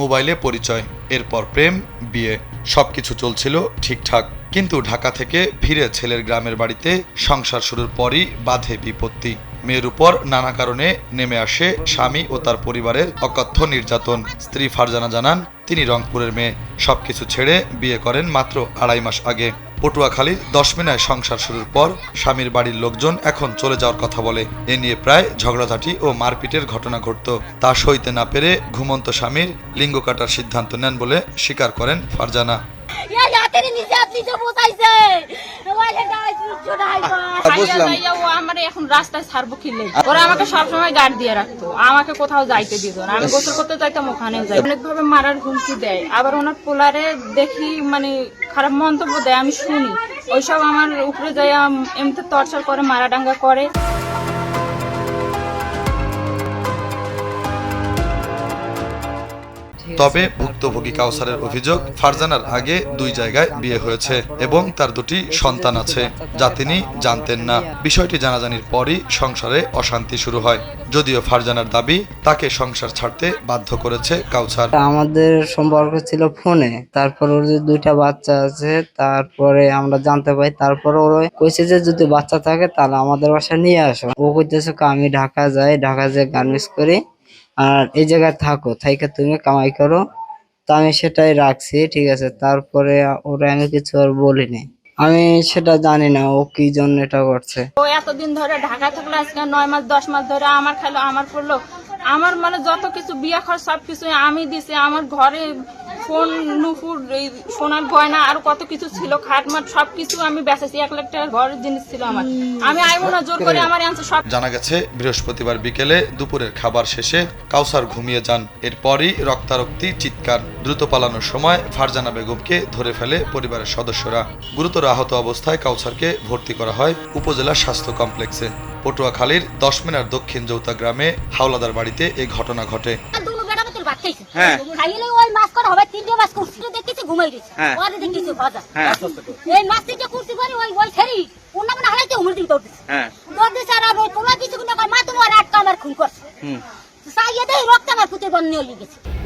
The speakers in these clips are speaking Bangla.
মোবাইলে পরিচয়, এরপর প্রেম, বিয়ে, সবকিছু চলছিল ঠিকঠাক। কিন্তু ঢাকা থেকে ফিরে ছেলের গ্রামের বাড়িতে সংসার শুরুর পরই বাধে বিপত্তি। মেয়ের উপর নানা কারণে নেমে আসে স্বামী ও তার পরিবারের অকথ্য নির্যাতন। স্ত্রী ফারজানা জানান, তিনি রংপুরের মেয়ে। সবকিছু ছেড়ে বিয়ে করেন মাত্র 2.5 মাস আগে। পটুয়াখালীর 10 মিনায় সংসার শুরুর পর স্বামীর বাড়ির লোকজন এখন চলে যাওয়ার কথা বলে। এ নিয়ে প্রায় ঝগড়াঝাঁটি ও মারপিটের ঘটনা ঘটত। তা সইতে না পেরে ঘুমন্ত স্বামীর লিঙ্গ কাটার সিদ্ধান্ত নেন বলে স্বীকার করেন ফারজানা। এখন রাস্তায় ছাড়বো কিনলে ওরা আমাকে সবসময় গার্ড দিয়ে রাখতো, আমাকে কোথাও যাইতে দিত না। আমি গোসল করতে যাইতাম, ওখানেও যাই। অনেকভাবে মারার হুমকি দেয়, আবার ওনার পোলারে দেখি খারাপ মন্তব্য দেয়, আমি শুনি। ওইসব আমার উপরে যাই এমনি টর্চার করে, মারাডাঙ্গা করে। তবে ভুক্তভোগী কাউসারের অভিযোগ, ফারজানার আগে 2 জায়গায় বিয়ে হয়েছে এবং তার 2টি সন্তান আছে, যা তিনি জানতেন না। বিষয়টি জানাজানির পরই সংসারে অশান্তি শুরু হয়। যদিও ফারজানার দাবি, তাকে সংসার ছাড়তে বাধ্য করেছে কাউসার। আমাদের সম্পর্ক ছিল ফোনে, তারপর ওর যে 2টা বাচ্চা আছে, তারপরে আমরা জানতে পাই। তারপর ওর কইছে যে যদি বাচ্চা থাকে তাহলে আমাদের বাসায় নিয়ে আসো। ও কইতেছে আমি ঢাকা যাই, ঢাকা যেয়ে গার্মেন্টস করি, আর এই জায়গায় থাকো, থাইকা তুমি কামাই করো। তো আমি সেটাই রাখছি, ঠিক আছে। তারপরে ওরা আমি কিছু আর বলিনি। আমি সেটা জানি না ও কি জন্য এটা করছে। ও এতদিন ধরে ঢাকা থাকলো, আজকে 9 মাস 10 মাস ধরে আমার খাইলো, আমার পড়লো, আমার যত কিছু বিয়া খরচ সবকিছু আমি দিছি। আমার ঘরে ফোন, নুপুর, সোনার গয়না আর কত কিছু ছিল, খাটমাট সবকিছু আমি বেচেছি। 1 লাখ টাকার ঘরের জিনিস ছিল আমার। আমি আইবো না, জোর করে আমার আনছে সব। জানা গেছে, বৃহস্পতিবার বিকেলে দুপুরের খাবার শেষে কাউসার ঘুমিয়ে যান। এরপরই রক্তারক্তি, চিৎকার। দ্রুত পালানোর সময় ফারজানা বেগমকে ধরে ফেলে পরিবারের সদস্যরা। গুরুতর আহত অবস্থায় কাউসারকে ভর্তি করা হয় উপজেলা স্বাস্থ্য কমপ্লেক্সে। পটুয়াখালীর 10 মিনার দক্ষিণ জৌতা গ্রামে হাওলাদার বাড়িতে এই ঘটনা ঘটে।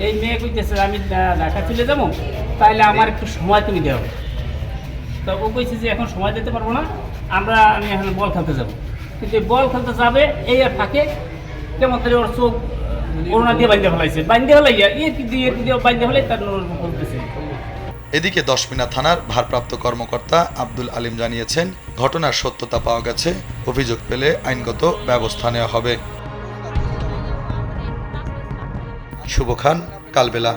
এই মেয়ে কইতেছে আমি ঢাকা চলে যাবো, তাইলে আমার একটু সময় তুমি দেও। তো ও কইছে যে এখন সময় দিতে পারবো না, আমি এখন বল খেলতে যাবো। কিন্তু বল খেলতে যাবে এই ফাঁকে কেমন করে ওর চোখ করোনা দিয়ে বাঁধতে ফেলাইছে, বাঁধতে ফেলাইয়া দিয়ে বাঁধতে ফেলাই তার বলতেছে। এদিকে 10 মিনা থানার ভারপ্রাপ্ত কর্মকর্তা আব্দুল আলিম জানিয়েছেন, ঘটনার সত্যতা পাওয়া গেছে, অভিযোগ পেলে আইনগত ব্যবস্থা নেওয়া হবে। শুভ খান, কালবেলা।